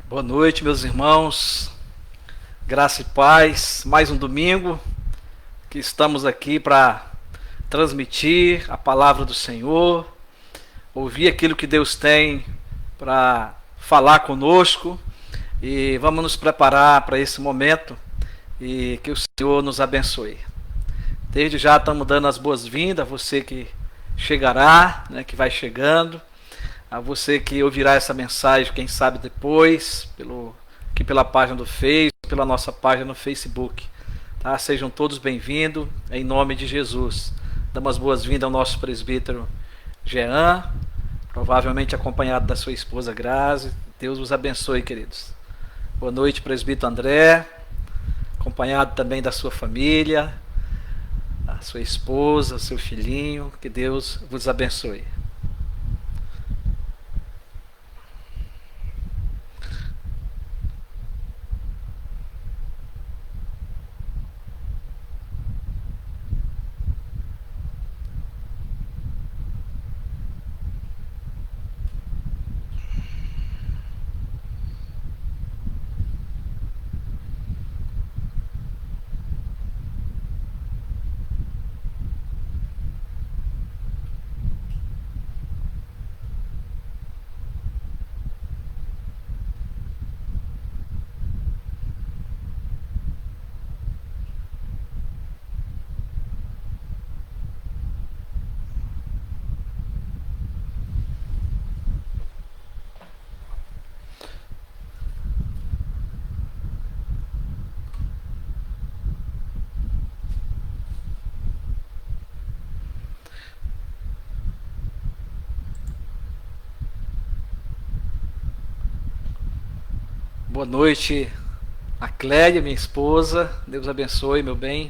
Boa noite, meus irmãos. Graça e paz. Mais um domingo que estamos aqui para transmitir a palavra do Senhor, ouvir aquilo que Deus tem para falar conosco e vamos nos preparar para esse momento e que o Senhor nos abençoe. Desde já estamos dando as boas-vindas a você que chegará, que vai chegando, a você que ouvirá essa mensagem, quem sabe depois, aqui pela página do Face, pela nossa página no Facebook. Tá? Sejam todos bem-vindos, em nome de Jesus. Damos as boas-vindas ao nosso presbítero Jean, provavelmente acompanhado da sua esposa Grazi. Deus os abençoe, queridos. Boa noite, presbítero André, acompanhado também da sua família, a sua esposa, o seu filhinho. Que Deus vos abençoe. Boa noite, a Clélia, minha esposa. Deus abençoe, meu bem.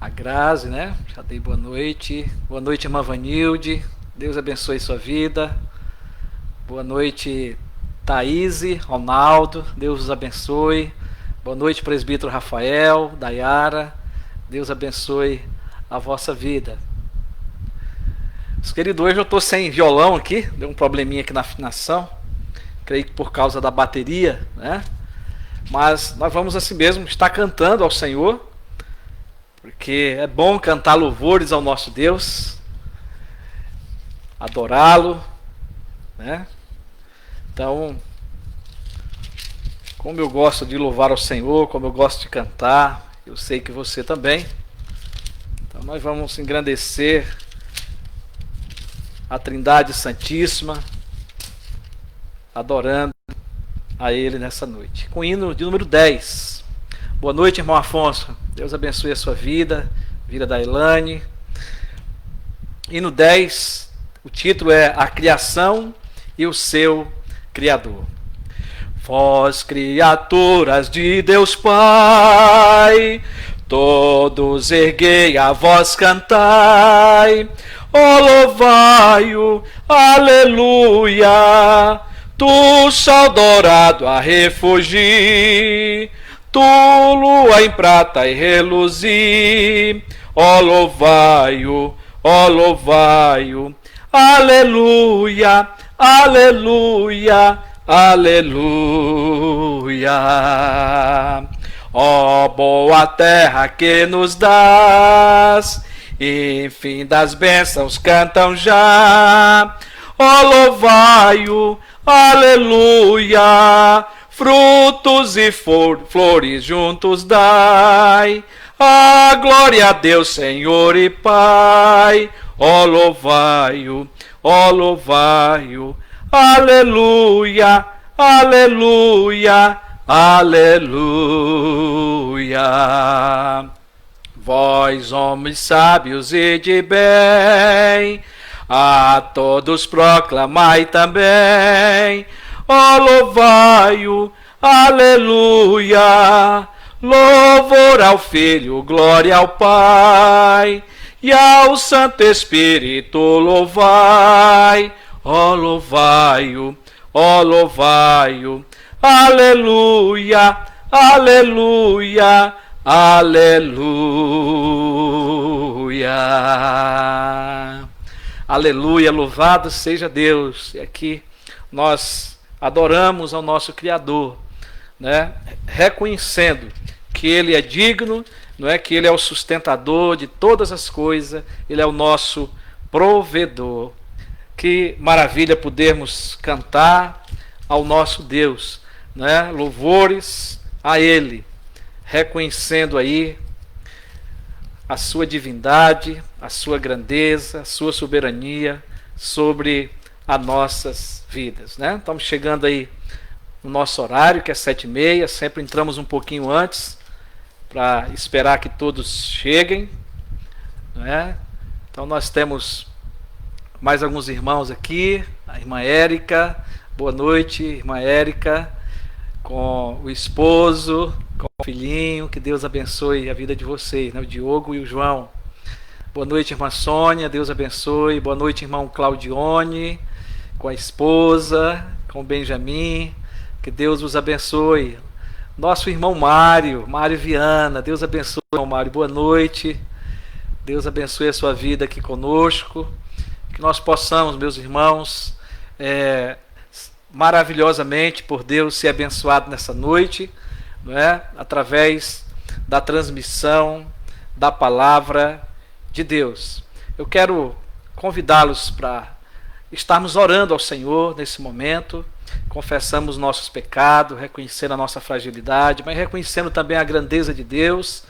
A Grazi, né? Já dei boa noite. Boa noite, irmã Vanilde. Deus abençoe sua vida. Boa noite, Thaís, Ronaldo. Deus os abençoe. Boa noite, presbítero Rafael, Dayara. Deus abençoe a vossa vida. Os queridos, hoje eu estou sem violão aqui. Deu um probleminha aqui na afinação. Creio que por causa da bateria, né? Mas nós vamos assim mesmo estar cantando ao Senhor, porque é bom cantar louvores ao nosso Deus, adorá-lo, né? Então, como eu gosto de louvar ao Senhor, como eu gosto de cantar, eu sei que você também. Então nós vamos engrandecer a Trindade Santíssima, adorando a Ele nessa noite. Com o hino de número 10. Boa noite, irmão Afonso. Deus abençoe a sua vida, a vida da Elane. Hino 10, o título é A Criação e o Seu Criador. Vós, criaturas de Deus Pai, todos erguei a voz cantai, ó louvai-o, aleluia. Tu, sol dourado a refugir, tu, lua em prata e reluzir, ó louvai-o, aleluia, aleluia, aleluia. Ó boa terra que nos dás, enfim das bênçãos cantam já, ó louvai-o, aleluia, frutos e flores juntos dai, a glória a Deus, Senhor e Pai, ó louvai-o, aleluia, aleluia, aleluia. Vós, homens sábios e de bem, a todos proclamai também, ó louvai-o, aleluia. Louvor ao Filho, glória ao Pai, e ao Santo Espírito louvai, ó louvai-o, aleluia, aleluia, aleluia. Aleluia, louvado seja Deus. E aqui nós adoramos ao nosso Criador, né? Reconhecendo que Ele é digno, não é, que Ele é o sustentador de todas as coisas, Ele é o nosso provedor. Que maravilha podermos cantar ao nosso Deus, né? Louvores a Ele, reconhecendo aí a sua divindade, a sua grandeza, a sua soberania sobre as nossas vidas, né? Estamos chegando aí no nosso horário, que é 7h30, sempre entramos um pouquinho antes para esperar que todos cheguem, né? Então nós temos mais alguns irmãos aqui, a irmã Érica, boa noite, irmã Érica, com o esposo, com o filhinho, que Deus abençoe a vida de vocês, né? O Diogo e o João. Boa noite, irmã Sônia, Deus abençoe. Boa noite, irmão Claudione, com a esposa, com o Benjamin, que Deus os abençoe. Nosso irmão Mário Viana, Deus abençoe, irmão Mário, boa noite. Deus abençoe a sua vida aqui conosco. Que nós possamos, meus irmãos, maravilhosamente por Deus ser abençoado nessa noite, não é? Através da transmissão da palavra de Deus. Eu quero convidá-los para estarmos orando ao Senhor nesse momento, confessamos nossos pecados, reconhecendo a nossa fragilidade, mas reconhecendo também a grandeza de Deus,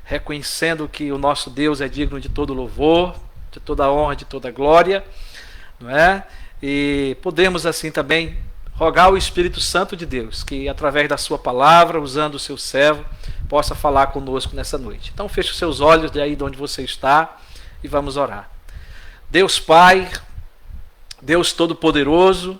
reconhecendo que o nosso Deus é digno de todo louvor, de toda honra, de toda glória, não é? E podemos assim também rogar ao Espírito Santo de Deus, que através da sua palavra, usando o seu servo, possa falar conosco nessa noite. Então feche os seus olhos de aí de onde você está e vamos orar. Deus Pai, Deus Todo-Poderoso,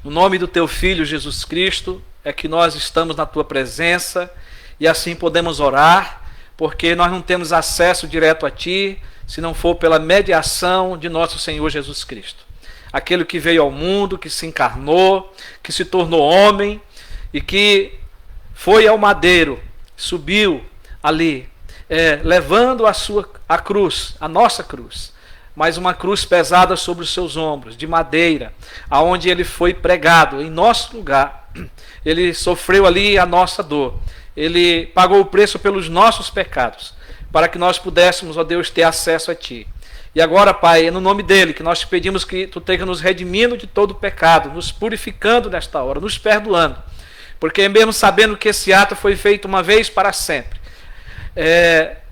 no nome do Teu Filho Jesus Cristo, é que nós estamos na Tua presença e assim podemos orar, porque nós não temos acesso direto a Ti, se não for pela mediação de nosso Senhor Jesus Cristo. Aquele que veio ao mundo, que se encarnou, que se tornou homem e que foi ao madeiro, subiu ali, levando a cruz, a nossa cruz, mas uma cruz pesada sobre os seus ombros, de madeira, aonde ele foi pregado em nosso lugar. Ele sofreu ali a nossa dor. Ele pagou o preço pelos nossos pecados, para que nós pudéssemos, ó Deus, ter acesso a Ti. E agora, Pai, é no nome dele que nós te pedimos que Tu esteja nos redimindo de todo o pecado, nos purificando nesta hora, nos perdoando. Porque mesmo sabendo que esse ato foi feito uma vez para sempre,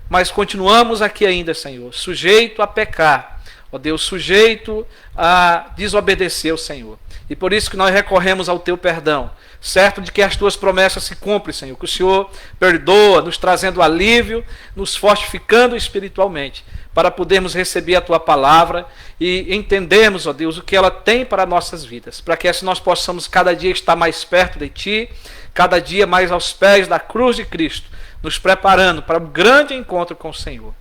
mas continuamos aqui ainda, Senhor, sujeito a pecar, ó Deus, sujeito a desobedecer ao Senhor. E por isso que nós recorremos ao Teu perdão, certo de que as Tuas promessas se cumprem, Senhor, que o Senhor perdoa, nos trazendo alívio, nos fortificando espiritualmente, para podermos receber a Tua palavra e entendermos, ó Deus, o que ela tem para nossas vidas, para que assim nós possamos cada dia estar mais perto de Ti, cada dia mais aos pés da cruz de Cristo, nos preparando para um grande encontro com o Senhor.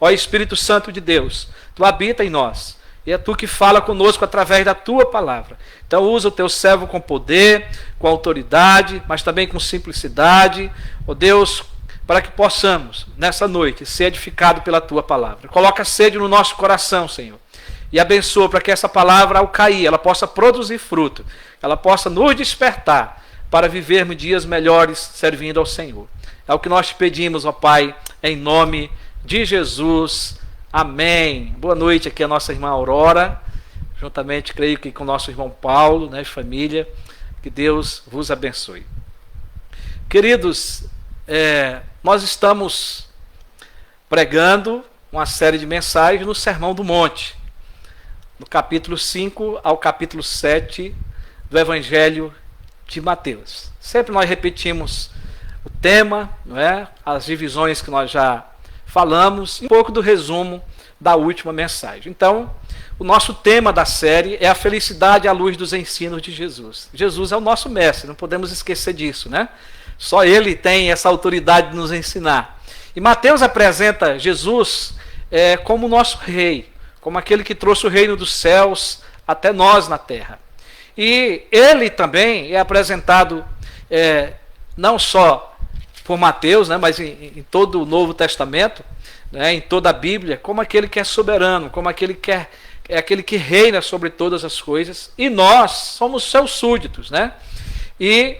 Ó Espírito Santo de Deus, Tu habita em nós, e é Tu que fala conosco através da Tua palavra. Então usa o Teu servo com poder, com autoridade, mas também com simplicidade, ó Deus, para que possamos, nessa noite, ser edificados pela Tua palavra. Coloca sede no nosso coração, Senhor, e abençoa para que essa palavra, ao cair, ela possa produzir fruto, ela possa nos despertar para vivermos dias melhores servindo ao Senhor. É o que nós te pedimos, ó Pai, em nome de Jesus. Amém. Boa noite aqui a nossa irmã Aurora, juntamente, creio que com o nosso irmão Paulo, né, família. Que Deus vos abençoe. Queridos, nós estamos pregando uma série de mensagens no Sermão do Monte, no capítulo 5 ao capítulo 7 do Evangelho de Mateus. Sempre nós repetimos o tema, não é? As divisões que nós já falamos, e um pouco do resumo da última mensagem. Então, o nosso tema da série é a felicidade à luz dos ensinos de Jesus. Jesus é o nosso mestre, não podemos esquecer disso, né? Só Ele tem essa autoridade de nos ensinar. E Mateus apresenta Jesus como o nosso rei, como aquele que trouxe o reino dos céus até nós na terra. E Ele também é apresentado não só por Mateus, né, mas em todo o Novo Testamento, né, em toda a Bíblia, como aquele que é soberano, como aquele que é aquele que reina sobre todas as coisas, e nós somos seus súditos, né? E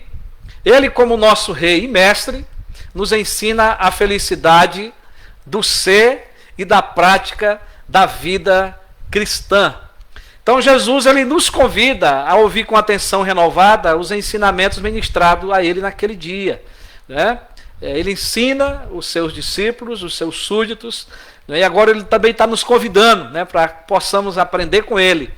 ele, como nosso rei e mestre, nos ensina a felicidade do ser e da prática da vida cristã. Então Jesus, ele nos convida a ouvir com atenção renovada os ensinamentos ministrados a ele naquele dia, né? Ele ensina os seus discípulos, os seus súditos, né? E agora ele também está nos convidando, né, para que possamos aprender com ele.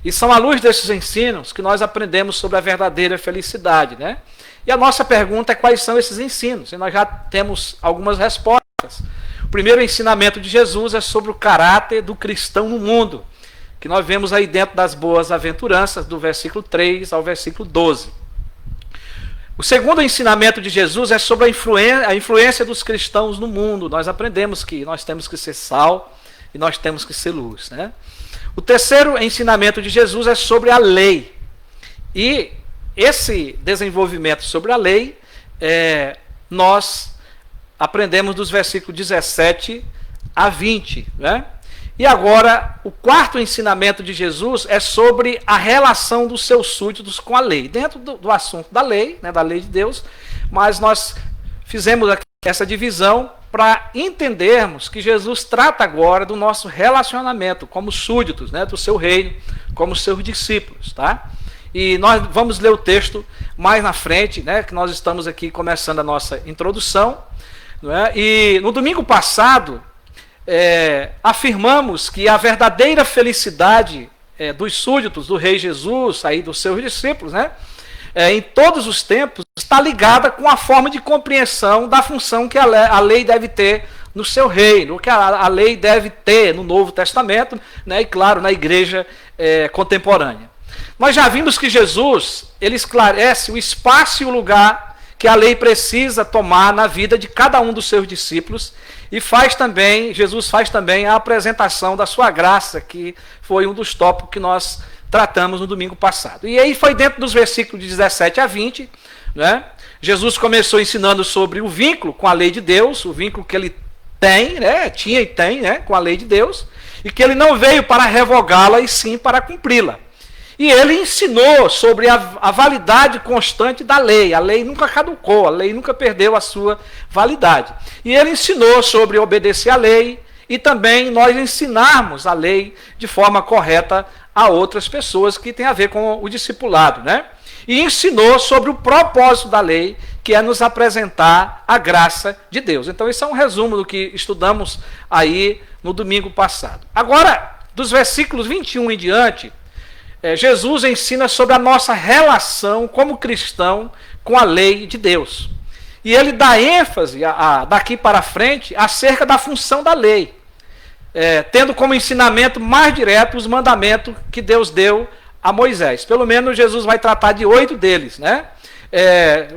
E são à luz desses ensinos que nós aprendemos sobre a verdadeira felicidade, né? E a nossa pergunta é quais são esses ensinos? E nós já temos algumas respostas. O primeiro ensinamento de Jesus é sobre o caráter do cristão no mundo, que nós vemos aí dentro das boas aventuranças, do versículo 3 ao versículo 12. O segundo ensinamento de Jesus é sobre a influência dos cristãos no mundo. Nós aprendemos que nós temos que ser sal e nós temos que ser luz, né? O terceiro ensinamento de Jesus é sobre a lei. E esse desenvolvimento sobre a lei, nós aprendemos dos versículos 17 a 20, né? E agora, o quarto ensinamento de Jesus é sobre a relação dos seus súditos com a lei. Dentro do assunto da lei, né, da lei de Deus, mas nós fizemos aqui essa divisão para entendermos que Jesus trata agora do nosso relacionamento como súditos, né, do seu reino, como seus discípulos, tá? E nós vamos ler o texto mais na frente, né, que nós estamos aqui começando a nossa introdução, né? E no domingo passado, afirmamos que a verdadeira felicidade dos súditos do Rei Jesus, aí dos seus discípulos, né, em todos os tempos, está ligada com a forma de compreensão da função que a lei deve ter no seu reino, que a lei deve ter no Novo Testamento, né, e claro, na igreja contemporânea. Nós já vimos que Jesus, ele esclarece o espaço e o lugar que a lei precisa tomar na vida de cada um dos seus discípulos, e Jesus faz também a apresentação da sua graça, que foi um dos tópicos que nós tratamos no domingo passado. E aí foi dentro dos versículos de 17 a 20, né? Jesus começou ensinando sobre o vínculo com a lei de Deus, o vínculo que ele tem, né? Tinha e tem, né, com a lei de Deus, e que ele não veio para revogá-la, e sim para cumpri-la. E ele ensinou sobre a validade constante da lei. A lei nunca caducou, a lei nunca perdeu a sua validade. E ele ensinou sobre obedecer à lei e também nós ensinarmos a lei de forma correta a outras pessoas, que tem a ver com o discipulado, né? E ensinou sobre o propósito da lei, que é nos apresentar a graça de Deus. Então, isso é um resumo do que estudamos aí no domingo passado. Agora, dos versículos 21 em diante, Jesus ensina sobre a nossa relação como cristão com a lei de Deus. E ele dá ênfase, daqui para frente, acerca da função da lei, tendo como ensinamento mais direto os mandamentos que Deus deu a Moisés. Pelo menos Jesus vai tratar de 8 deles, né?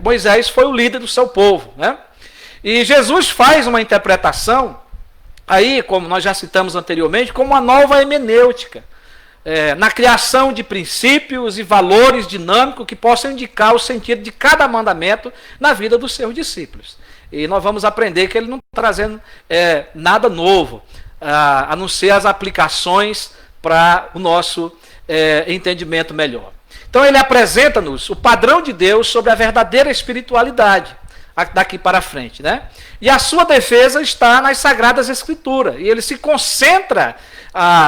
Moisés foi o líder do seu povo, né? E Jesus faz uma interpretação, aí, como nós já citamos anteriormente, como uma nova hermenêutica, na criação de princípios e valores dinâmicos que possam indicar o sentido de cada mandamento na vida dos seus discípulos. E nós vamos aprender que ele não está trazendo nada novo, a não ser as aplicações para o nosso entendimento melhor. Então ele apresenta-nos o padrão de Deus sobre a verdadeira espiritualidade, daqui para frente, né? E a sua defesa está nas Sagradas Escrituras, e ele se concentra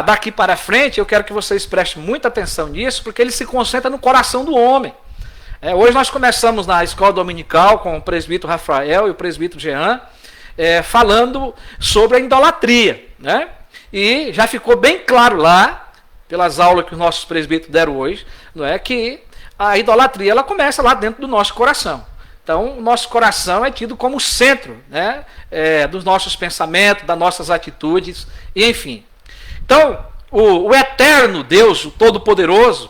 daqui para frente. Eu quero que vocês prestem muita atenção nisso, porque ele se concentra no coração do homem. Hoje nós começamos na escola dominical com o presbítero Rafael e o presbítero Jean, falando sobre a idolatria, né? E já ficou bem claro lá, pelas aulas que os nossos presbíteros deram hoje, não é, que a idolatria ela começa lá dentro do nosso coração. Então, o nosso coração é tido como centro, né, dos nossos pensamentos, das nossas atitudes, e enfim. Então, o eterno Deus, o Todo-Poderoso,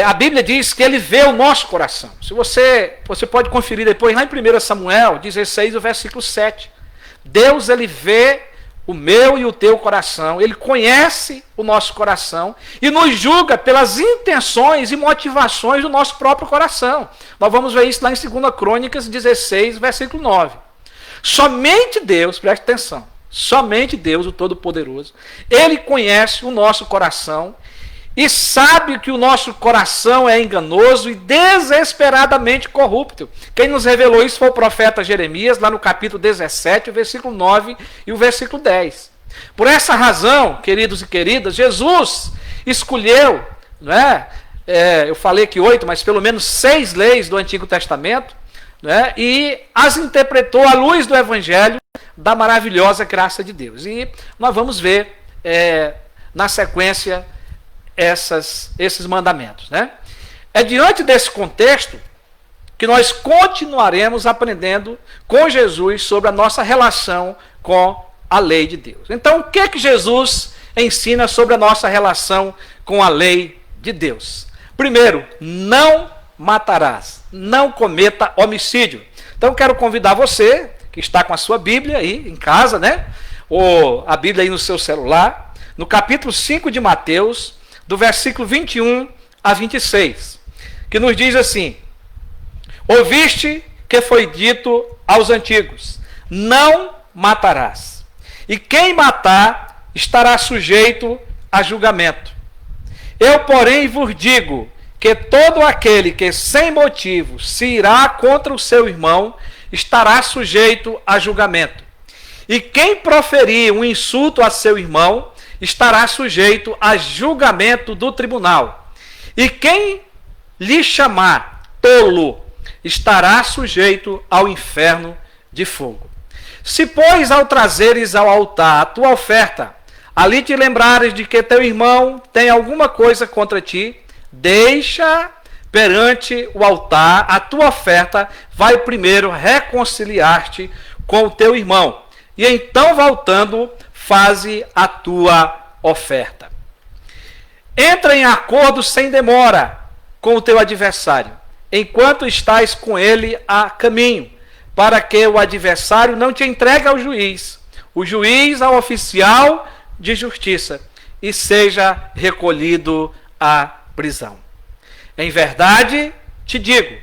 a Bíblia diz que ele vê o nosso coração. Se você pode conferir depois, lá em 1 Samuel 16, o versículo 7. Deus, ele vê o meu e o teu coração, ele conhece o nosso coração e nos julga pelas intenções e motivações do nosso próprio coração. Nós vamos ver isso lá em 2 Crônicas 16, versículo 9. Somente Deus, preste atenção, Somente Deus, o Todo-Poderoso. Ele conhece o nosso coração e sabe que o nosso coração é enganoso e desesperadamente corrupto. Quem nos revelou isso foi o profeta Jeremias, lá no capítulo 17, o versículo 9 e o versículo 10. Por essa razão, queridos e queridas, Jesus escolheu, eu falei que 8, mas pelo menos 6 leis do Antigo Testamento, e as interpretou à luz do Evangelho da maravilhosa graça de Deus. E nós vamos ver na sequência esses mandamentos. É diante desse contexto que nós continuaremos aprendendo com Jesus sobre a nossa relação com a lei de Deus. Então, o que Jesus ensina sobre a nossa relação com a lei de Deus? Primeiro, não matarás, não cometa homicídio. Então, quero convidar você, que está com a sua Bíblia aí em casa, ou a Bíblia aí no seu celular, no capítulo 5 de Mateus, do versículo 21 a 26, que nos diz assim: ouviste que foi dito aos antigos, não matarás, e quem matar estará sujeito a julgamento. Eu, porém, vos digo que todo aquele que sem motivo se irá contra o seu irmão estará sujeito a julgamento. E quem proferir um insulto a seu irmão estará sujeito a julgamento do tribunal. E quem lhe chamar tolo estará sujeito ao inferno de fogo. Se, pois, ao trazeres ao altar a tua oferta, ali te lembrares de que teu irmão tem alguma coisa contra ti, deixa perante o altar a tua oferta, vai primeiro reconciliar-te com o teu irmão, e então, voltando, faze a tua oferta. Entra em acordo sem demora com o teu adversário, enquanto estás com ele a caminho, para que o adversário não te entregue ao juiz, o juiz ao oficial de justiça, e seja recolhido à prisão. Em verdade, te digo,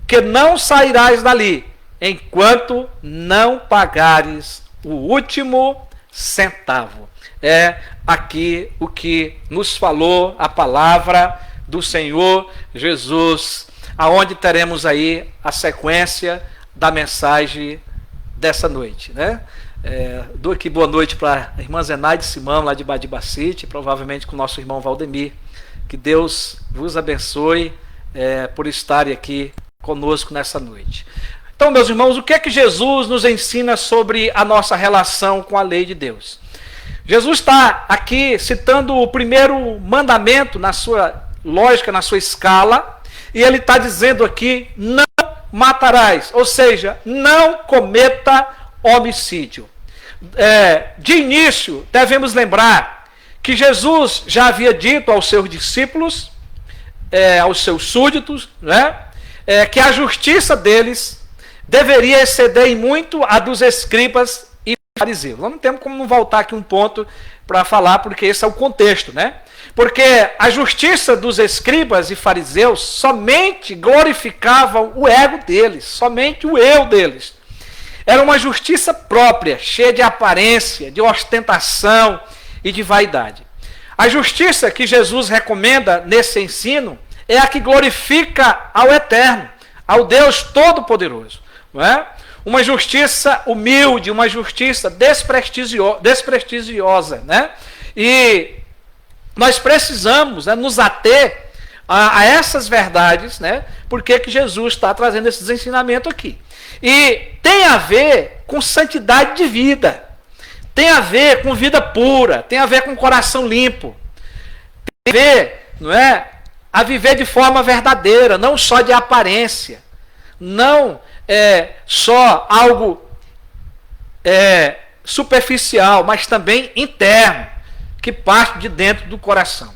que não sairás dali, enquanto não pagares o último centavo. É aqui o que nos falou a palavra do Senhor Jesus, aonde teremos aí a sequência da mensagem dessa noite, dou aqui boa noite para a irmã Zenaide Simão, lá de Badibacite, provavelmente com o nosso irmão Valdemir. Que Deus vos abençoe por estarem aqui conosco nessa noite. Então, meus irmãos, o que é que Jesus nos ensina sobre a nossa relação com a lei de Deus? Jesus está aqui citando o primeiro mandamento na sua lógica, na sua escala, e ele está dizendo aqui, não matarás, ou seja, não cometa homicídio. De início, devemos lembrar que Jesus já havia dito aos seus discípulos, aos seus súditos, que a justiça deles deveria exceder em muito a dos escribas e fariseus. Nós não temos como não voltar aqui um ponto para falar, porque esse é o contexto, Porque a justiça dos escribas e fariseus somente glorificava o ego deles, somente o eu deles. Era uma justiça própria, cheia de aparência, de ostentação e de vaidade. A justiça que Jesus recomenda nesse ensino é a que glorifica ao Eterno, ao Deus Todo-Poderoso. Uma justiça humilde, uma justiça desprestigiosa. E nós precisamos nos ater a essas verdades, porque que Jesus está trazendo esses ensinamentos aqui. E tem a ver com santidade de vida, tem a ver com vida pura, tem a ver com coração limpo, tem a ver, a viver de forma verdadeira, não só de aparência, não só algo superficial, mas também interno, que parte de dentro do coração.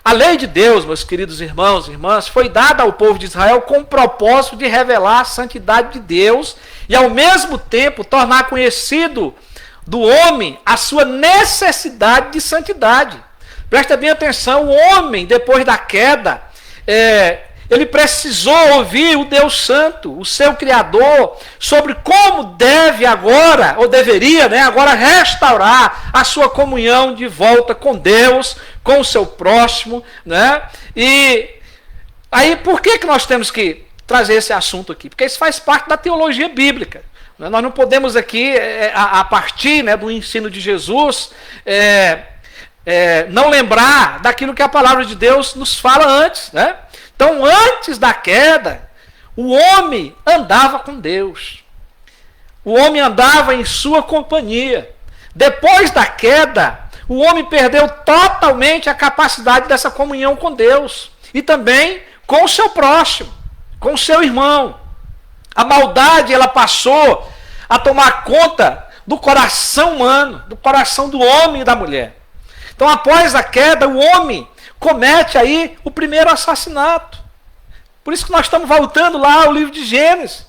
A lei de Deus, meus queridos irmãos e irmãs, foi dada ao povo de Israel com o propósito de revelar a santidade de Deus e, ao mesmo tempo, tornar conhecido do homem a sua necessidade de santidade. Presta bem atenção, o homem, depois da queda, ele precisou ouvir o Deus Santo, o seu Criador, sobre como deve agora, ou deveria, né, agora restaurar a sua comunhão de volta com Deus, com o seu próximo, né? E aí, por que nós temos que trazer esse assunto aqui? Porque isso faz parte da teologia bíblica. Nós não podemos aqui, a partir, né, do ensino de Jesus, não lembrar daquilo que a palavra de Deus nos fala antes, né? Então, antes da queda, o homem andava com Deus. O homem andava em sua companhia. Depois da queda, o homem perdeu totalmente a capacidade dessa comunhão com Deus. E também com o seu próximo, com o seu irmão. A maldade, ela passou a tomar conta do coração humano, do coração do homem e da mulher. Então, após a queda, o homem comete aí o primeiro assassinato. Por isso que nós estamos voltando lá ao livro de Gênesis.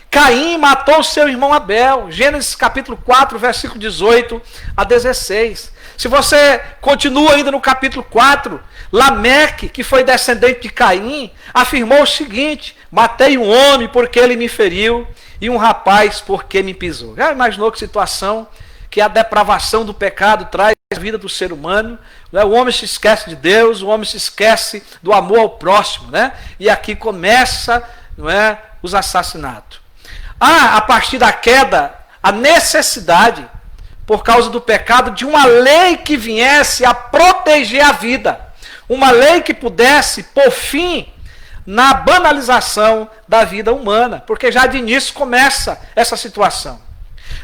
Caim matou seu irmão Abel. Gênesis capítulo 4, versículo 18 a 16. Se você continua ainda no capítulo 4, Lameque, que foi descendente de Caim, afirmou o seguinte: matei um homem porque ele me feriu e um rapaz porque me pisou. Já imaginou que situação que a depravação do pecado traz à vida do ser humano? O homem se esquece de Deus, o homem se esquece do amor ao próximo, né? E aqui começa, não é, os assassinatos. A partir da queda, a necessidade, por causa do pecado, de uma lei que viesse a proteger a vida. Uma lei que pudesse pôr fim na banalização da vida humana. Porque já de início começa essa situação.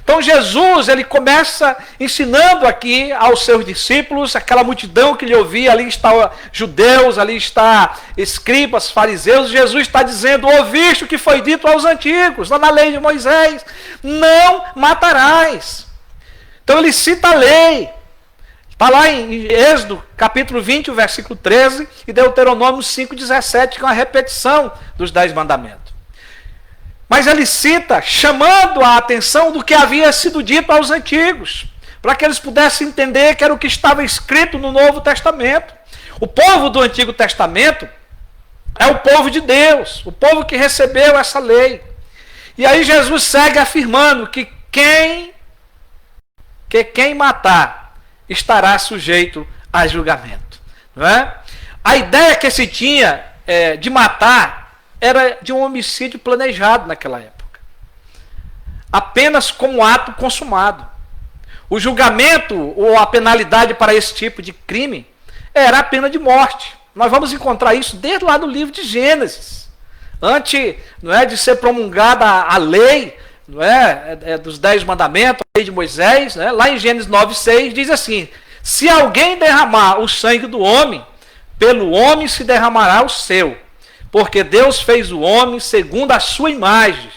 Então Jesus, ele começa ensinando aqui aos seus discípulos, aquela multidão que lhe ouvia, ali está judeus, ali está escribas, fariseus. Jesus está dizendo: ouviste o que foi dito aos antigos, lá na lei de Moisés, não matarás. Então ele cita a lei. Está lá em Êxodo, capítulo 20, o versículo 13, e Deuteronômio 5,17, que é uma repetição dos 10 mandamentos. Mas ele cita, chamando a atenção do que havia sido dito aos antigos, para que eles pudessem entender que era o que estava escrito no Novo Testamento. O povo do Antigo Testamento é o povo de Deus, o povo que recebeu essa lei. E aí Jesus segue afirmando que quem matar estará sujeito a julgamento. Não é? A ideia que se tinha de matar era de um homicídio planejado naquela época. Apenas como ato consumado. O julgamento ou a penalidade para esse tipo de crime era a pena de morte. Nós vamos encontrar isso desde lá no livro de Gênesis. Antes, não é, de ser promulgada a lei, não é, dos 10 mandamentos, a lei de Moisés, né, lá em Gênesis 9,6 diz assim: se alguém derramar o sangue do homem, pelo homem se derramará o seu. Porque Deus fez o homem segundo a sua imagem.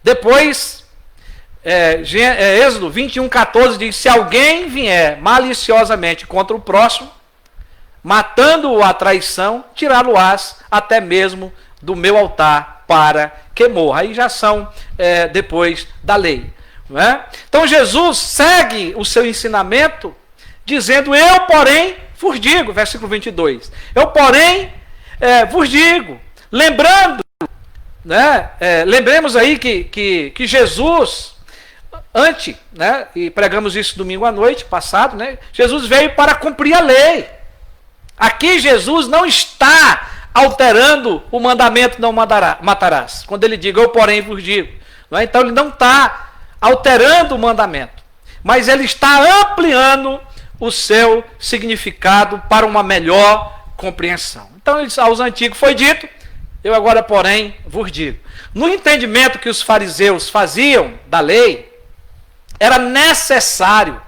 Depois, Êxodo 21,14 diz: se alguém vier maliciosamente contra o próximo, matando-o à traição, tirá-lo-ás até mesmo do meu altar para que morra. Aí já são depois da lei. Não é? Então Jesus segue o seu ensinamento dizendo: eu, porém, vos digo, versículo 22, eu, porém, vos digo, lembrando, né, lembremos aí que Jesus, antes, né, e pregamos isso domingo à noite, passado, né, Jesus veio para cumprir a lei. Aqui Jesus não está alterando o mandamento não matarás, quando ele diz: eu, porém, vos digo. Não é? Então ele não está alterando o mandamento, mas ele está ampliando o seu significado para uma melhor compreensão. Então, aos antigos foi dito: eu agora, porém, vos digo. No entendimento que os fariseus faziam da lei, era necessário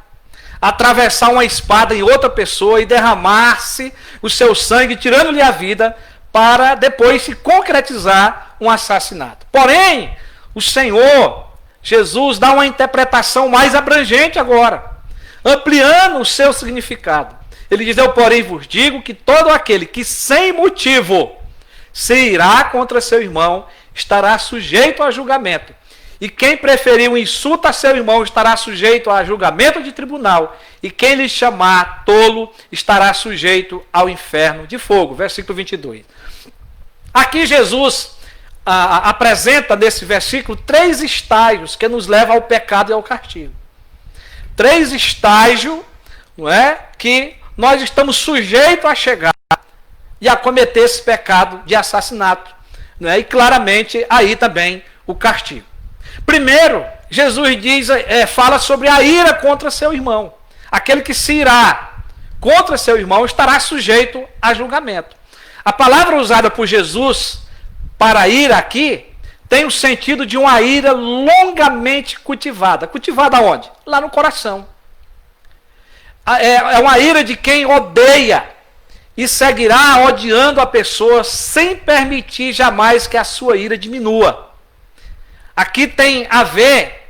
atravessar uma espada em outra pessoa e derramar-se o seu sangue, tirando-lhe a vida, para depois se concretizar um assassinato. Porém, o Senhor Jesus dá uma interpretação mais abrangente agora, ampliando o seu significado. Ele diz: eu, porém, vos digo que todo aquele que sem motivo se irá contra seu irmão estará sujeito a julgamento. E quem preferir o insulto a seu irmão estará sujeito a julgamento de tribunal. E quem lhe chamar tolo estará sujeito ao inferno de fogo. Versículo 22. Aqui Jesus apresenta nesse versículo 3 estágios que nos levam ao pecado e ao castigo. 3 estágios, não é, que nós estamos sujeitos a chegar e a cometer esse pecado de assassinato. Não é? E claramente aí também o castigo. Primeiro, Jesus fala sobre a ira contra seu irmão. Aquele que se irá contra seu irmão estará sujeito a julgamento. A palavra usada por Jesus para ira aqui tem o sentido de uma ira longamente cultivada. Cultivada onde? Lá no coração. É uma ira de quem odeia e seguirá odiando a pessoa sem permitir jamais que a sua ira diminua. Aqui tem a ver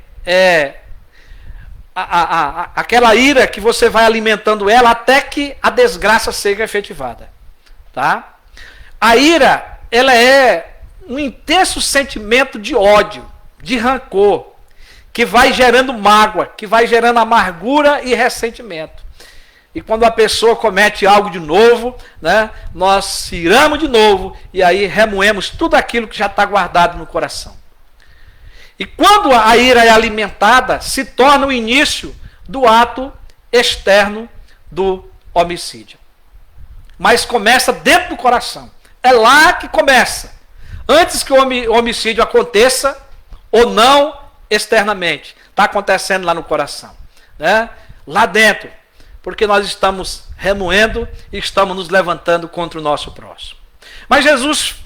aquela ira que você vai alimentando ela até que a desgraça seja efetivada. Tá? A ira, ela é um intenso sentimento de ódio, de rancor, que vai gerando mágoa, que vai gerando amargura e ressentimento. E quando a pessoa comete algo de novo, né, nós se iramos de novo e aí remoemos tudo aquilo que já está guardado no coração. E quando a ira é alimentada, se torna o início do ato externo do homicídio. Mas começa dentro do coração. É lá que começa. Antes que o homicídio aconteça, ou não externamente. Está acontecendo lá no coração. Né? Lá dentro. Porque nós estamos remoendo e estamos nos levantando contra o nosso próximo. Mas Jesus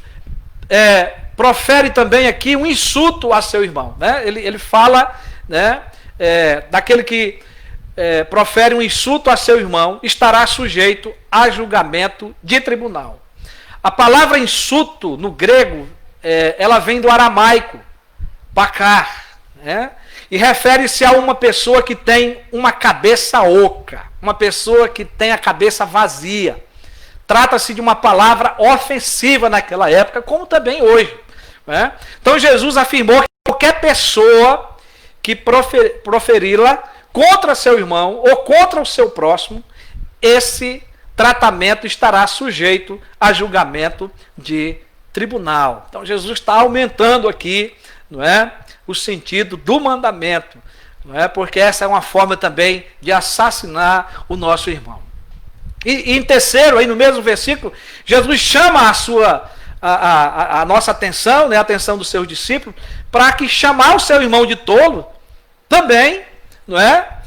profere também aqui um insulto a seu irmão. Né? Ele fala, né, daquele que profere um insulto a seu irmão, estará sujeito a julgamento de tribunal. A palavra insulto, no grego, ela vem do aramaico, bakar, né? E refere-se a uma pessoa que tem uma cabeça oca, uma pessoa que tem a cabeça vazia. Trata-se de uma palavra ofensiva naquela época, como também hoje. Né? Então Jesus afirmou que qualquer pessoa que proferi-la contra seu irmão ou contra o seu próximo, esse tratamento estará sujeito a julgamento de tribunal. Então Jesus está aumentando aqui, não é, o sentido do mandamento, não é, porque essa é uma forma também de assassinar o nosso irmão. E em terceiro, aí no mesmo versículo, Jesus chama a nossa atenção, né, a atenção dos seus discípulos, para que chamar o seu irmão de tolo também, não é,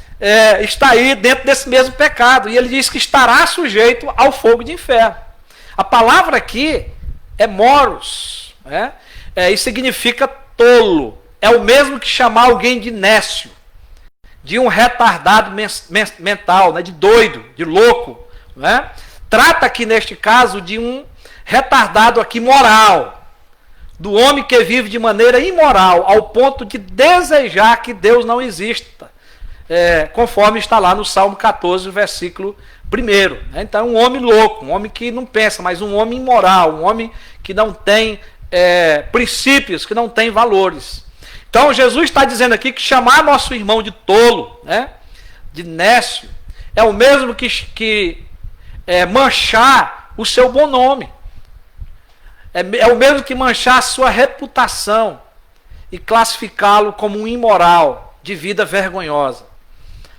está aí dentro desse mesmo pecado. E ele diz que estará sujeito ao fogo de inferno. A palavra aqui é moros, né, e significa tolo. É o mesmo que chamar alguém de nécio, de um retardado mental, né, de doido, de louco. Né? Trata aqui neste caso de um retardado aqui moral, do homem que vive de maneira imoral, ao ponto de desejar que Deus não exista, conforme está lá no Salmo 14, versículo 1. Né? Então, um homem louco, um homem que não pensa, mas um homem imoral, um homem que não tem princípios, que não tem valores. Então, Jesus está dizendo aqui que chamar nosso irmão de tolo, né, de nécio, é o mesmo que manchar o seu bom nome. É o mesmo que manchar a sua reputação e classificá-lo como um imoral de vida vergonhosa.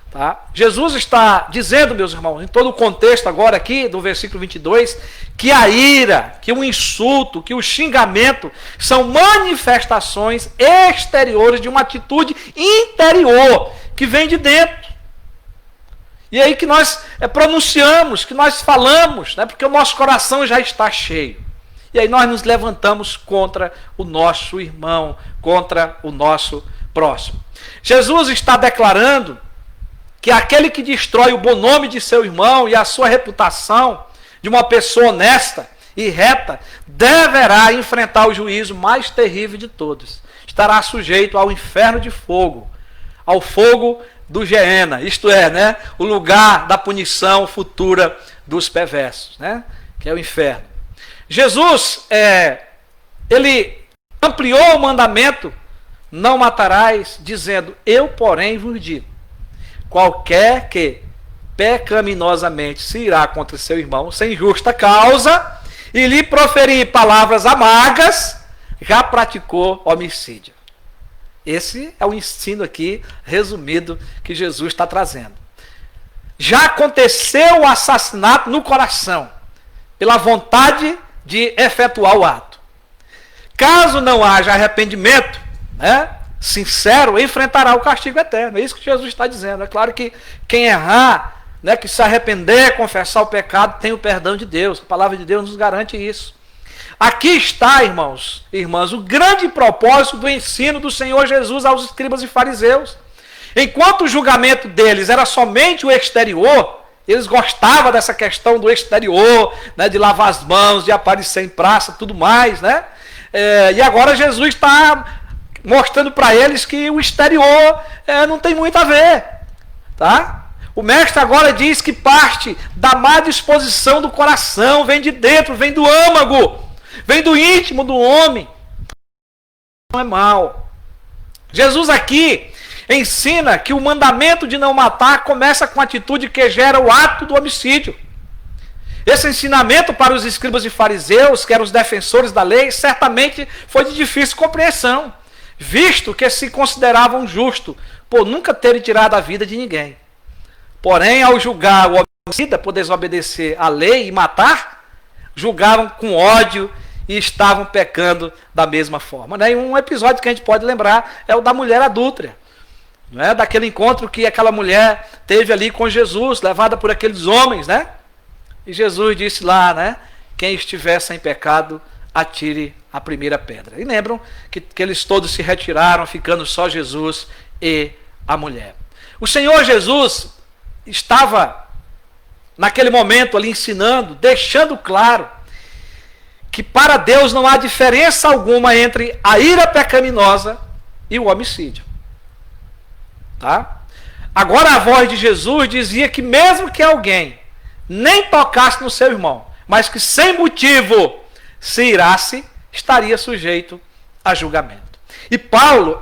Tá? Jesus está dizendo, meus irmãos, em todo o contexto agora aqui, do versículo 22, que a ira, que o insulto, que o xingamento são manifestações exteriores de uma atitude interior, que vem de dentro. E aí que nós pronunciamos, que nós falamos, né, porque o nosso coração já está cheio. E aí nós nos levantamos contra o nosso irmão, contra o nosso próximo. Jesus está declarando que aquele que destrói o bom nome de seu irmão e a sua reputação de uma pessoa honesta e reta, deverá enfrentar o juízo mais terrível de todos. Estará sujeito ao inferno de fogo, ao fogo do Geena, isto é, né, o lugar da punição futura dos perversos, né, que é o inferno. Jesus, ele ampliou o mandamento, não matarás, dizendo, eu, porém, vos digo, qualquer que pecaminosamente se irá contra seu irmão, sem justa causa, e lhe proferir palavras amargas, já praticou homicídio. Esse é o ensino aqui, resumido, que Jesus está trazendo. Já aconteceu o assassinato no coração, pela vontade de efetuar o ato. Caso não haja arrependimento, sincero, enfrentará o castigo eterno. É isso que Jesus está dizendo. É claro que quem errar, que se arrepender, confessar o pecado, tem o perdão de Deus. A palavra de Deus nos garante isso. Aqui está, irmãos e irmãs, o grande propósito do ensino do Senhor Jesus aos escribas e fariseus. Enquanto o julgamento deles era somente o exterior, eles gostavam dessa questão do exterior, de lavar as mãos, de aparecer em praça, tudo mais, e agora Jesus está mostrando para eles que o exterior não tem muito a ver, tá? O mestre agora diz que parte da má disposição do coração, vem de dentro, vem do âmago, vem do íntimo do homem. Não é mal. Jesus aqui ensina que o mandamento de não matar começa com a atitude que gera o ato do homicídio. Esse ensinamento para os escribas e fariseus, que eram os defensores da lei, certamente foi de difícil compreensão, visto que se consideravam justos por nunca terem tirado a vida de ninguém. Porém, ao julgar o homicida por desobedecer à lei e matar, julgavam com ódio e estavam pecando da mesma forma. E um episódio que a gente pode lembrar é o da mulher adúltera. Daquele encontro que aquela mulher teve ali com Jesus, levada por aqueles homens, E Jesus disse lá, quem estiver sem pecado, atire a primeira pedra. E lembram que eles todos se retiraram, ficando só Jesus e a mulher. O Senhor Jesus estava, naquele momento ali, ensinando, deixando claro que para Deus não há diferença alguma entre a ira pecaminosa e o homicídio. Tá? Agora a voz de Jesus dizia que mesmo que alguém nem tocasse no seu irmão, mas que sem motivo se irasse, estaria sujeito a julgamento. E Paulo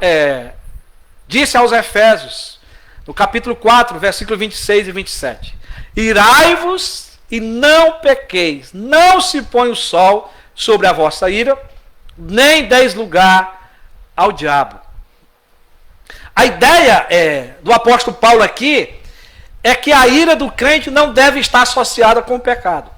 disse aos Efésios, no capítulo 4, versículo 26 e 27, irai-vos e não pequeis, não se põe o sol sobre a vossa ira, nem deis lugar ao diabo. A ideia do apóstolo Paulo aqui é que a ira do crente não deve estar associada com o pecado.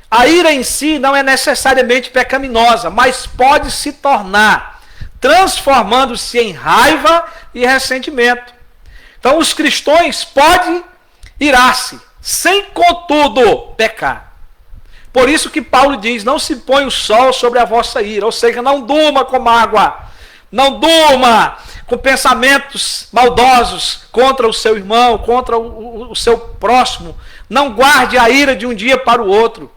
A ira em si não é necessariamente pecaminosa, mas pode se tornar, transformando-se em raiva e ressentimento. Então os cristãos podem irar-se, sem contudo pecar. Por isso que Paulo diz, não se põe o sol sobre a vossa ira, ou seja, não durma com mágoa, não durma com pensamentos maldosos contra o seu irmão, contra o seu próximo. Não guarde a ira de um dia para o outro.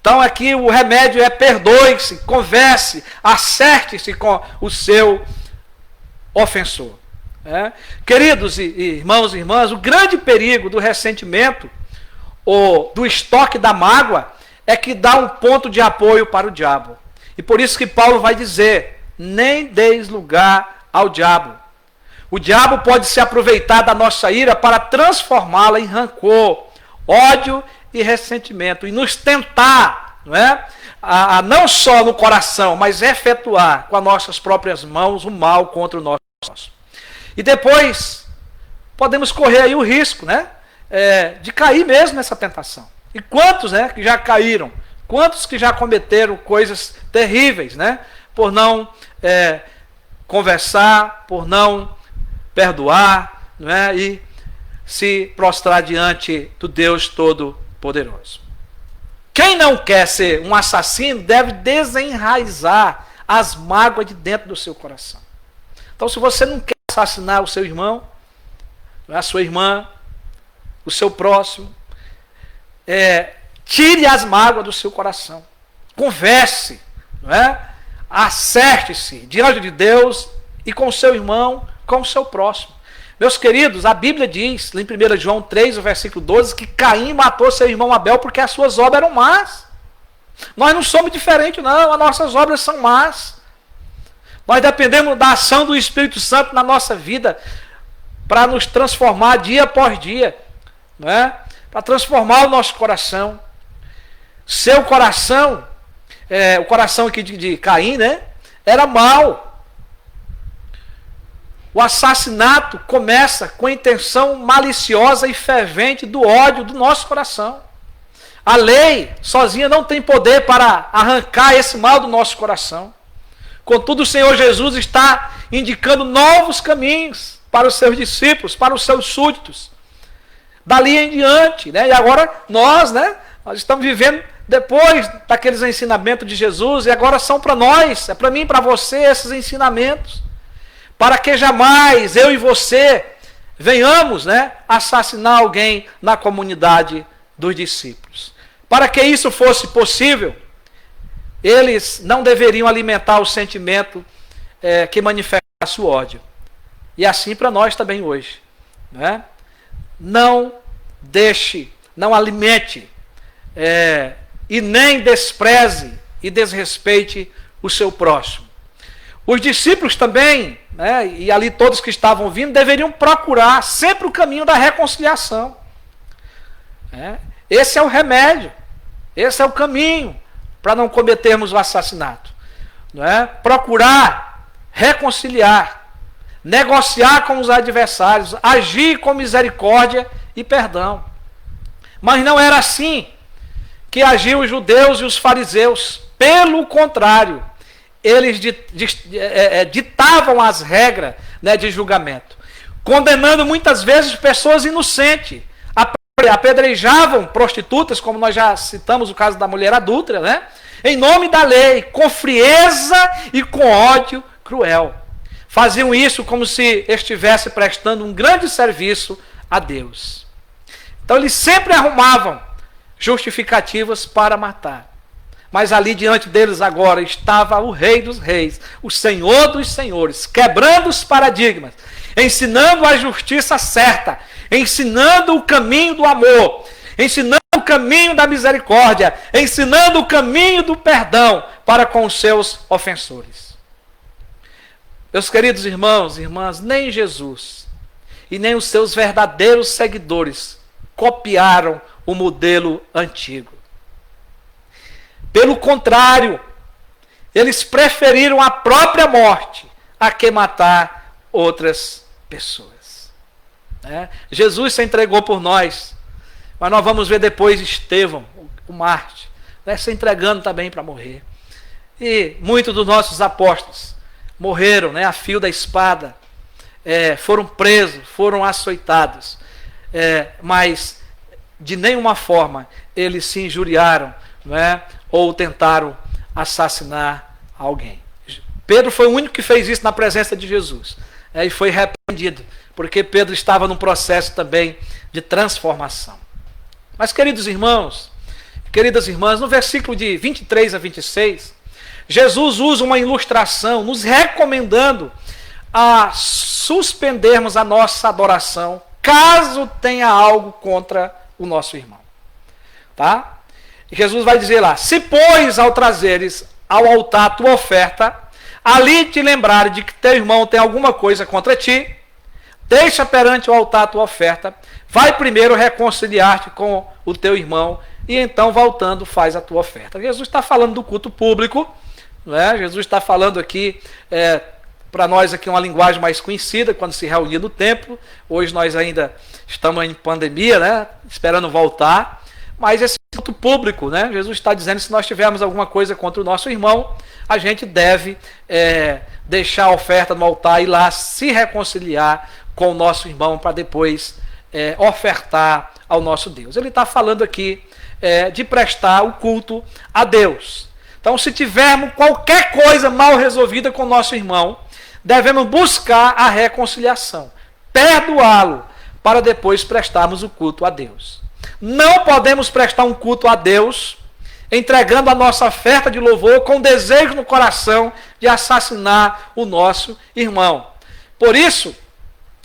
Então aqui o remédio é perdoe-se, converse, acerte-se com o seu ofensor. Queridos irmãos e irmãs, o grande perigo do ressentimento ou do estoque da mágoa é que dá um ponto de apoio para o diabo. E por isso que Paulo vai dizer, nem deis lugar ao diabo. O diabo pode se aproveitar da nossa ira para transformá-la em rancor, ódio e ressentimento, e nos tentar, a não só no coração, mas efetuar com as nossas próprias mãos o mal contra o nosso próximo. E depois podemos correr aí o risco, de cair mesmo nessa tentação. E quantos, que já caíram? Quantos que já cometeram coisas terríveis, por não conversar, por não perdoar, e se prostrar diante do Deus Todo-Poderoso. Quem não quer ser um assassino deve desenraizar as mágoas de dentro do seu coração. Então, se você não quer assassinar o seu irmão, a sua irmã, o seu próximo, tire as mágoas do seu coração. Converse, acerte-se diante de Deus e com o seu irmão, com o seu próximo. Meus queridos, a Bíblia diz, em 1 João 3, o versículo 12, que Caim matou seu irmão Abel porque as suas obras eram más. Nós não somos diferentes, não. As nossas obras são más. Nós dependemos da ação do Espírito Santo na nossa vida para nos transformar dia após dia, não é? Para transformar o nosso coração. Seu coração, o coração aqui de Caim, né? Era mau. O assassinato começa com a intenção maliciosa e fervente do ódio do nosso coração. A lei sozinha não tem poder para arrancar esse mal do nosso coração. Contudo, o Senhor Jesus está indicando novos caminhos para os seus discípulos, para os seus súditos. Dali em diante, né? E agora nós estamos vivendo depois daqueles ensinamentos de Jesus, e agora são para nós, é para mim e para você esses ensinamentos. Para que jamais eu e você venhamos, assassinar alguém na comunidade dos discípulos. Para que isso fosse possível, eles não deveriam alimentar o sentimento que manifestasse o ódio. E assim para nós também hoje. Não deixe, não alimente e nem despreze e desrespeite o seu próximo. Os discípulos também, e ali todos que estavam vindo, deveriam procurar sempre o caminho da reconciliação. Esse é o remédio, esse é o caminho para não cometermos o assassinato. Procurar reconciliar, negociar com os adversários, agir com misericórdia e perdão. Mas não era assim que agiam os judeus e os fariseus. Pelo contrário, eles ditavam as regras de julgamento, condenando muitas vezes pessoas inocentes, apedrejavam prostitutas, como nós já citamos o caso da mulher adúltera, em nome da lei, com frieza e com ódio cruel. Faziam isso como se estivesse prestando um grande serviço a Deus. Então eles sempre arrumavam justificativas para matar. Mas ali diante deles agora estava o Rei dos Reis, o Senhor dos Senhores, quebrando os paradigmas, ensinando a justiça certa, ensinando o caminho do amor, ensinando o caminho da misericórdia, ensinando o caminho do perdão para com os seus ofensores. Meus queridos irmãos e irmãs, nem Jesus e nem os seus verdadeiros seguidores copiaram o modelo antigo. Pelo contrário, eles preferiram a própria morte a que matar outras pessoas. Jesus se entregou por nós, mas nós vamos ver depois Estevão, o mártir, se entregando também para morrer. E muitos dos nossos apóstolos morreram a fio da espada, foram presos, foram açoitados, mas de nenhuma forma eles se injuriaram, ou tentaram assassinar alguém. Pedro foi o único que fez isso na presença de Jesus, e foi repreendido, porque Pedro estava num processo também de transformação. Mas, queridos irmãos, queridas irmãs, no versículo de 23 a 26, Jesus usa uma ilustração nos recomendando a suspendermos a nossa adoração caso tenha algo contra o nosso irmão. Tá? Jesus vai dizer lá: se pois ao trazeres ao altar a tua oferta, ali te lembrares de que teu irmão tem alguma coisa contra ti, deixa perante o altar a tua oferta, vai primeiro reconciliar-te com o teu irmão, e então voltando faz a tua oferta. Jesus está falando do culto público, Jesus está falando aqui, para nós aqui uma linguagem mais conhecida, quando se reunia no templo. Hoje nós ainda estamos em pandemia, esperando voltar. Mas esse culto público, Jesus está dizendo que se nós tivermos alguma coisa contra o nosso irmão, a gente deve deixar a oferta no altar e lá se reconciliar com o nosso irmão para depois ofertar ao nosso Deus. Ele está falando aqui de prestar o culto a Deus. Então, se tivermos qualquer coisa mal resolvida com o nosso irmão, devemos buscar a reconciliação, perdoá-lo, para depois prestarmos o culto a Deus. Não podemos prestar um culto a Deus entregando a nossa oferta de louvor com desejo no coração de assassinar o nosso irmão. Por isso,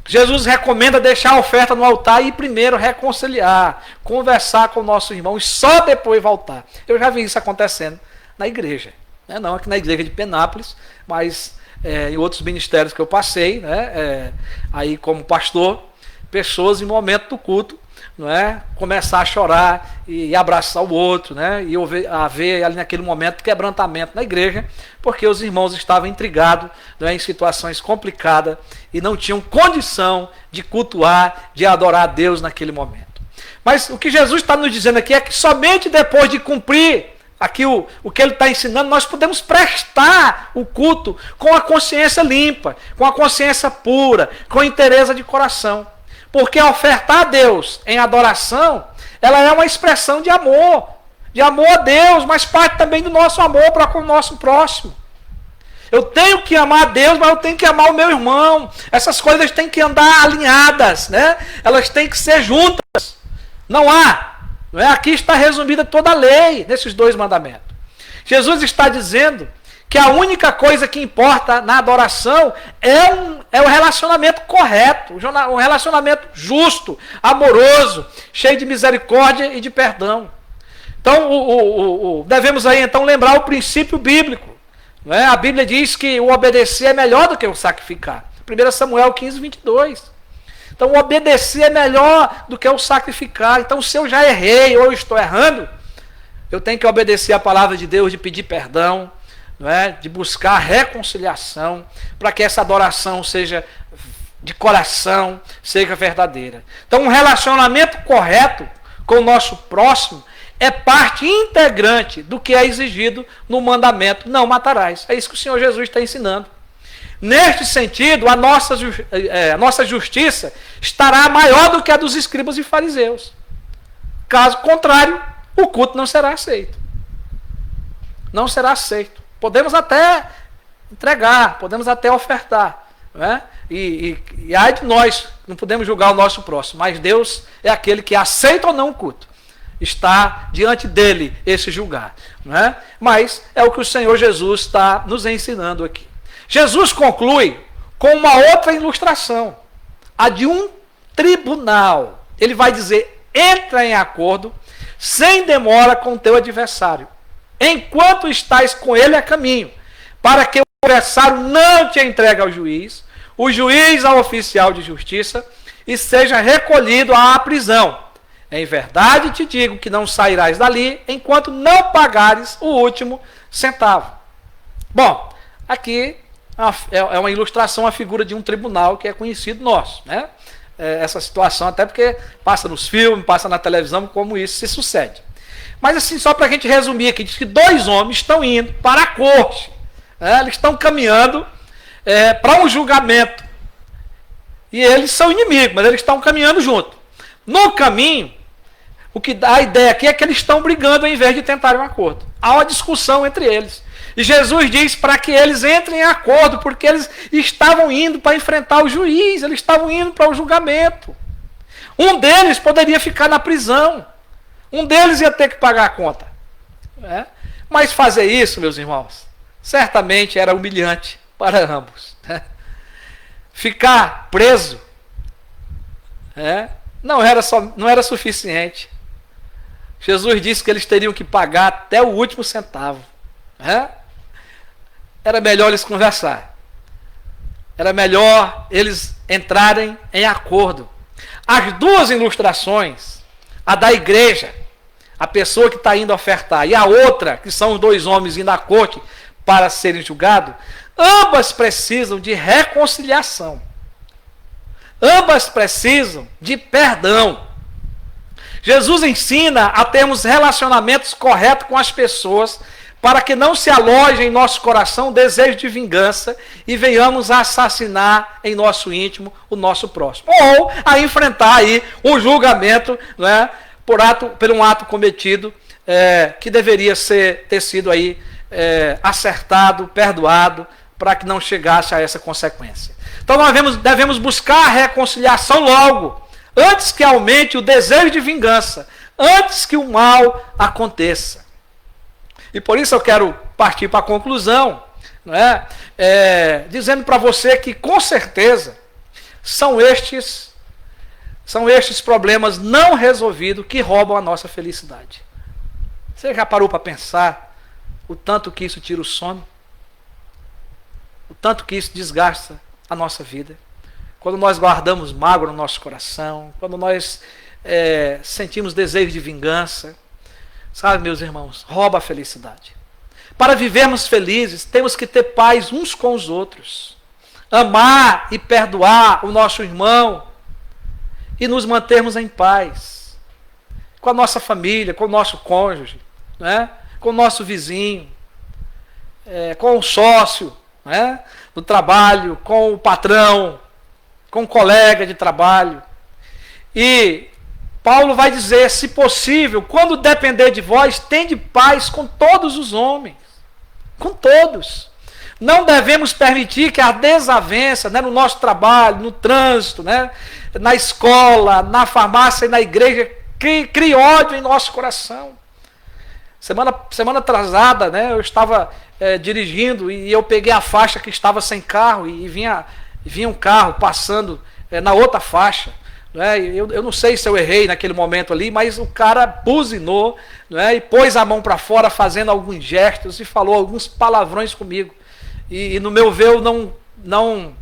Jesus recomenda deixar a oferta no altar e primeiro reconciliar, conversar com o nosso irmão e só depois voltar. Eu já vi isso acontecendo na igreja. Não aqui na igreja de Penápolis, mas em outros ministérios que eu passei, né, aí como pastor, pessoas em momento do culto, não é, começar a chorar e abraçar o outro, né, e haver ali naquele momento quebrantamento na igreja, porque os irmãos estavam intrigados, não é, em situações complicadas e não tinham condição de cultuar, de adorar a Deus naquele momento. Mas o que Jesus está nos dizendo aqui é que somente depois de cumprir aqui o que ele está ensinando, nós podemos prestar o culto com a consciência limpa, com a consciência pura, com inteireza de coração. Porque ofertar a Deus em adoração, ela é uma expressão de amor a Deus, mas parte também do nosso amor para com o nosso próximo. Eu tenho que amar a Deus, mas eu tenho que amar o meu irmão. Essas coisas têm que andar alinhadas, né? Elas têm que ser juntas. Não há. Não é? Aqui está resumida toda a lei nesses dois mandamentos. Jesus está dizendo que a única coisa que importa na adoração é o relacionamento correto, um relacionamento justo, amoroso, cheio de misericórdia e de perdão. Então, devemos aí então lembrar o princípio bíblico. Não é? A Bíblia diz que o obedecer é melhor do que o sacrificar. 1 Samuel 15, 22. Então, o obedecer é melhor do que o sacrificar. Então, se eu já errei ou estou errando, eu tenho que obedecer a palavra de Deus, de pedir perdão, não é? De buscar reconciliação, para que essa adoração seja de coração, seja verdadeira. Então, um relacionamento correto com o nosso próximo é parte integrante do que é exigido no mandamento: não matarás. É isso que o Senhor Jesus está ensinando. Neste sentido, a nossa justiça estará maior do que a dos escribas e fariseus. Caso contrário, o culto não será aceito. Não será aceito. Podemos até entregar, podemos até ofertar, não é? E ai de nós, não podemos julgar o nosso próximo, mas Deus é aquele que aceita ou não o culto. Está diante dele esse julgar, não é? Mas é o que o Senhor Jesus está nos ensinando aqui. Jesus conclui com uma outra ilustração, a de um tribunal. Ele vai dizer: entra em acordo sem demora com o teu adversário, enquanto estás com ele a caminho, para que o adversário não te entregue ao juiz, o juiz ao oficial de justiça, e seja recolhido à prisão. Em verdade te digo que não sairás dali enquanto não pagares o último centavo. Bom, aqui é uma ilustração, a figura de um tribunal que é conhecido nosso, né? Essa situação, até porque passa nos filmes, passa na televisão, como isso se sucede. Mas assim, só para a gente resumir aqui, diz que dois homens estão indo para a corte, né? Eles estão caminhando para um julgamento, e eles são inimigos, mas eles estão caminhando junto. No caminho, o que dá a ideia aqui é que eles estão brigando ao invés de tentarem um acordo. Há uma discussão entre eles. E Jesus diz para que eles entrem em acordo, porque eles estavam indo para enfrentar o juiz, eles estavam indo para o julgamento. Um deles poderia ficar na prisão, um deles ia ter que pagar a conta. Né? Mas fazer isso, meus irmãos, certamente era humilhante para ambos. Né? Ficar preso não era suficiente. Jesus disse que eles teriam que pagar até o último centavo. Era melhor eles conversar. Era melhor eles entrarem em acordo. As duas ilustrações, a da igreja, a pessoa que está indo ofertar, e a outra, que são os dois homens indo à corte para serem julgados, ambas precisam de reconciliação. Ambas precisam de perdão. Jesus ensina a termos relacionamentos corretos com as pessoas, para que não se aloje em nosso coração o desejo de vingança e venhamos a assassinar em nosso íntimo o nosso próximo. Ou a enfrentar aí um julgamento, né, por um ato cometido que deveria ter sido aí acertado, perdoado, para que não chegasse a essa consequência. Então nós devemos buscar a reconciliação logo, antes que aumente o desejo de vingança, antes que o mal aconteça. E por isso eu quero partir para a conclusão, não é? Dizendo para você que com certeza são estes problemas não resolvidos que roubam a nossa felicidade. Você já parou para pensar o tanto que isso tira o sono? O tanto que isso desgasta a nossa vida. Quando nós guardamos mágoa no nosso coração, quando nós sentimos desejo de vingança, sabe, meus irmãos, rouba a felicidade. Para vivermos felizes, temos que ter paz uns com os outros, amar e perdoar o nosso irmão e nos mantermos em paz com a nossa família, com o nosso cônjuge, né? Com o nosso vizinho, com o sócio, né? No trabalho, com o patrão, com o colega de trabalho. E Paulo vai dizer, se possível, quando depender de vós, tende paz com todos os homens. Com todos. Não devemos permitir que a desavença, né, no nosso trabalho, no trânsito, né, na escola, na farmácia e na igreja, crie ódio em nosso coração. Semana atrasada, né, eu estava dirigindo e eu peguei a faixa que estava sem carro e vinha um carro passando na outra faixa. Eu não sei se eu errei naquele momento ali, mas o cara buzinou, e pôs a mão para fora fazendo alguns gestos e falou alguns palavrões comigo. E no meu ver eu não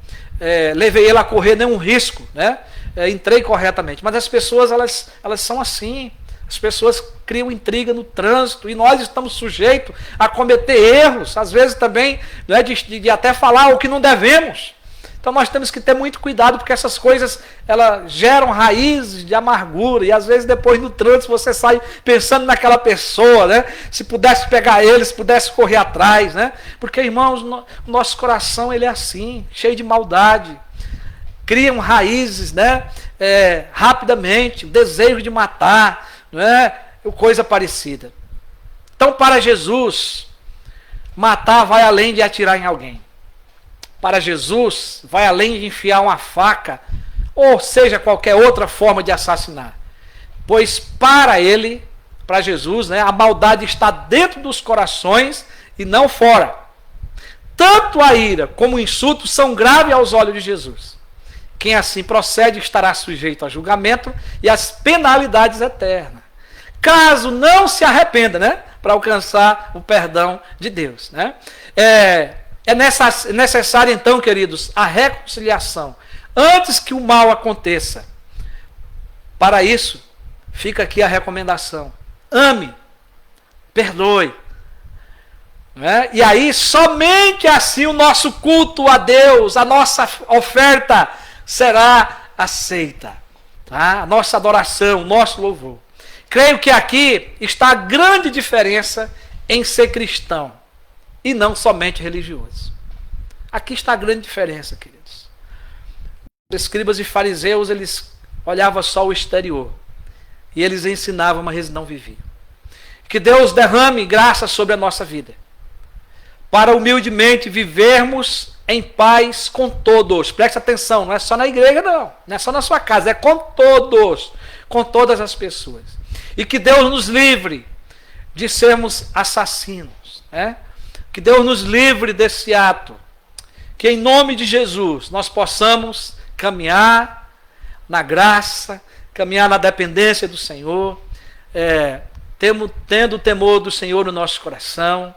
levei ele a correr nenhum risco, né? Entrei corretamente. Mas as pessoas elas são assim. As pessoas criam intriga no trânsito e nós estamos sujeitos a cometer erros, às vezes também, né, de até falar o que não devemos. Então nós temos que ter muito cuidado, porque essas coisas elas geram raízes de amargura, e às vezes depois no trânsito você sai pensando naquela pessoa, né? Se pudesse pegar ele, se pudesse correr atrás, né? Porque, irmãos, o nosso coração ele é assim, cheio de maldade. Criam raízes, né? Rapidamente, o desejo de matar, não é? Coisa parecida. Então, para Jesus, matar vai além de atirar em alguém. Para Jesus, vai além de enfiar uma faca, ou seja, qualquer outra forma de assassinar. Pois para ele, para Jesus, né, a maldade está dentro dos corações e não fora. Tanto a ira como o insulto são graves aos olhos de Jesus. Quem assim procede estará sujeito a julgamento e às penalidades eternas, caso não se arrependa, né, para alcançar o perdão de Deus, né? É necessário, então, queridos, a reconciliação, antes que o mal aconteça. Para isso, fica aqui a recomendação. Ame, perdoe. Né? E aí, somente assim o nosso culto a Deus, a nossa oferta será aceita. Tá? A nossa adoração, o nosso louvor. Creio que aqui está a grande diferença em ser cristão e não somente religioso. Aqui está a grande diferença, queridos. Os escribas e fariseus, eles olhavam só o exterior. E eles ensinavam, mas eles não viviam. Que Deus derrame graça sobre a nossa vida, para humildemente vivermos em paz com todos. Preste atenção, não é só na igreja não é só na sua casa, é com todos, com todas as pessoas. E que Deus nos livre de sermos assassinos, né? Que Deus nos livre desse ato. Que em nome de Jesus nós possamos caminhar na graça, caminhar na dependência do Senhor, tendo o temor do Senhor no nosso coração,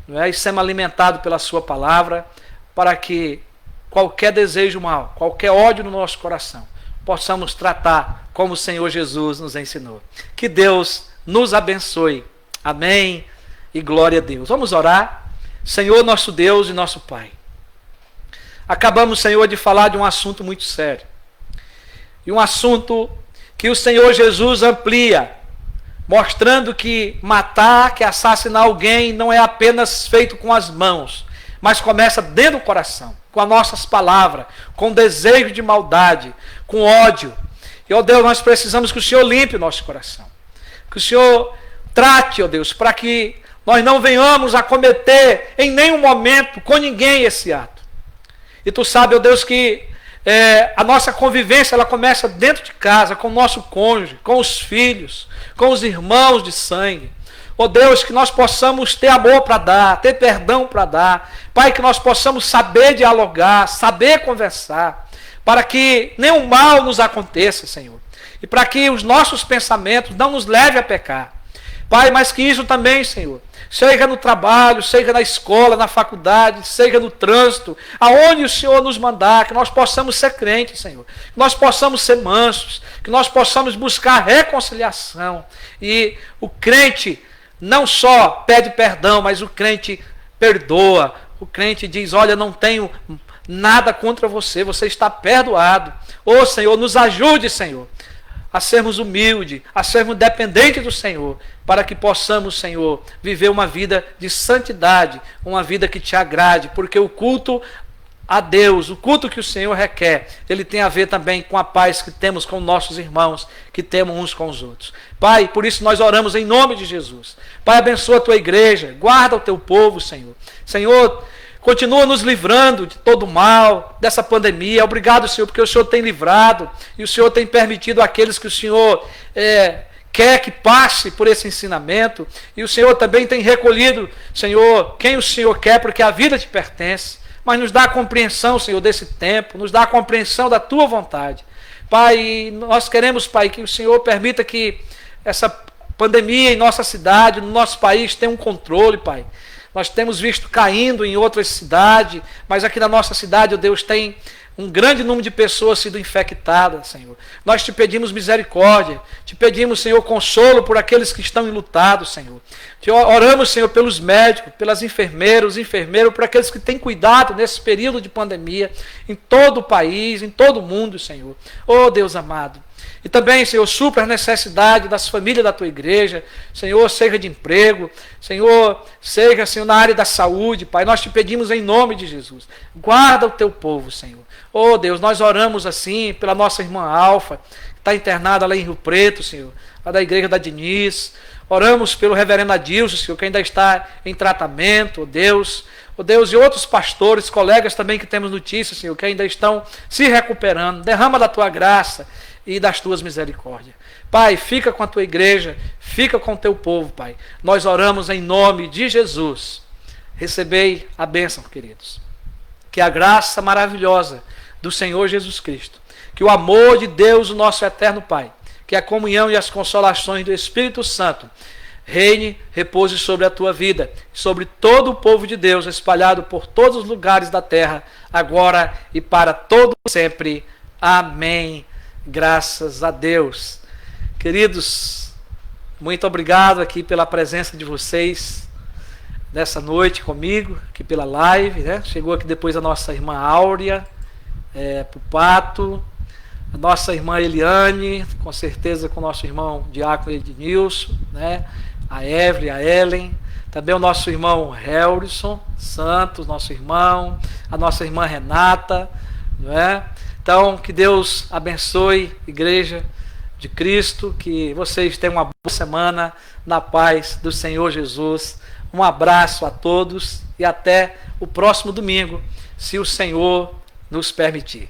não é? E sendo alimentado pela sua palavra, para que qualquer desejo mal, qualquer ódio no nosso coração, possamos tratar como o Senhor Jesus nos ensinou. Que Deus nos abençoe. Amém e glória a Deus. Vamos orar. Senhor, nosso Deus e nosso Pai, acabamos, Senhor, de falar de um assunto muito sério. E um assunto que o Senhor Jesus amplia, mostrando que matar, que assassinar alguém não é apenas feito com as mãos, mas começa dentro do coração, com as nossas palavras, com desejo de maldade, com ódio. E, ó Deus, nós precisamos que o Senhor limpe o nosso coração. Que o Senhor trate, ó Deus, para que nós não venhamos a cometer em nenhum momento com ninguém esse ato. E tu sabe, ó Deus, que a nossa convivência ela começa dentro de casa, com o nosso cônjuge, com os filhos, com os irmãos de sangue. Ó Deus, que nós possamos ter amor para dar, ter perdão para dar. Pai, que nós possamos saber dialogar, saber conversar, para que nenhum mal nos aconteça, Senhor. E para que os nossos pensamentos não nos levem a pecar. Pai, mas que isso também, Senhor, seja no trabalho, seja na escola, na faculdade, seja no trânsito, aonde o Senhor nos mandar, que nós possamos ser crentes, Senhor, que nós possamos ser mansos, que nós possamos buscar reconciliação. E o crente não só pede perdão, mas o crente perdoa. O crente diz: olha, não tenho nada contra você, você está perdoado. Ô Senhor, nos ajude, Senhor, a sermos humildes, a sermos dependentes do Senhor, para que possamos, Senhor, viver uma vida de santidade, uma vida que te agrade, porque o culto a Deus, o culto que o Senhor requer, ele tem a ver também com a paz que temos com nossos irmãos, que temos uns com os outros. Pai, por isso nós oramos em nome de Jesus. Pai, abençoa a tua igreja, guarda o teu povo, Senhor. Senhor, continua nos livrando de todo mal, dessa pandemia. Obrigado, Senhor, porque o Senhor tem livrado e o Senhor tem permitido àqueles que o Senhor quer que passe por esse ensinamento. E o Senhor também tem recolhido, Senhor, quem o Senhor quer, porque a vida te pertence. Mas nos dá a compreensão, Senhor, desse tempo, nos dá a compreensão da tua vontade. Pai, nós queremos, Pai, que o Senhor permita que essa pandemia em nossa cidade, no nosso país, tenha um controle, Pai. Nós temos visto caindo em outras cidades, mas aqui na nossa cidade, ó Deus, tem um grande número de pessoas sido infectadas, Senhor. Nós te pedimos misericórdia, te pedimos, Senhor, consolo por aqueles que estão enlutados, Senhor. Te oramos, Senhor, pelos médicos, pelas enfermeiras, os enfermeiros, por aqueles que têm cuidado nesse período de pandemia, em todo o país, em todo o mundo, Senhor. Oh, Deus amado. E também, Senhor, supra as necessidades das famílias da tua igreja, Senhor, seja de emprego, Senhor, na área da saúde, Pai, nós te pedimos em nome de Jesus. Guarda o teu povo, Senhor. Oh, Deus, nós oramos assim pela nossa irmã Alfa, que está internada lá em Rio Preto, Senhor, lá da igreja da Diniz. Oramos pelo reverendo Adilson, Senhor, que ainda está em tratamento, oh Deus, e outros pastores, colegas também que temos notícias, Senhor, que ainda estão se recuperando. Derrama da tua graça e das tuas misericórdias. Pai, fica com a tua igreja, fica com o teu povo, Pai. Nós oramos em nome de Jesus. Recebei a bênção, queridos. Que a graça maravilhosa do Senhor Jesus Cristo, que o amor de Deus, o nosso eterno Pai, que a comunhão e as consolações do Espírito Santo reine, repouse sobre a tua vida, sobre todo o povo de Deus espalhado por todos os lugares da terra, agora e para todo sempre. Amém. Graças a Deus. Queridos, muito obrigado aqui pela presença de vocês nessa noite comigo, aqui pela live, né? Chegou aqui depois a nossa irmã Áurea, Pupato, a nossa irmã Eliane, com certeza com o nosso irmão Diácono Ednilson, né? A Evelyn, a Ellen, também o nosso irmão Helrison Santos, nosso irmão, a nossa irmã Renata, não é? Então, que Deus abençoe, Igreja de Cristo, que vocês tenham uma boa semana na paz do Senhor Jesus. Um abraço a todos e até o próximo domingo, se o Senhor nos permitir.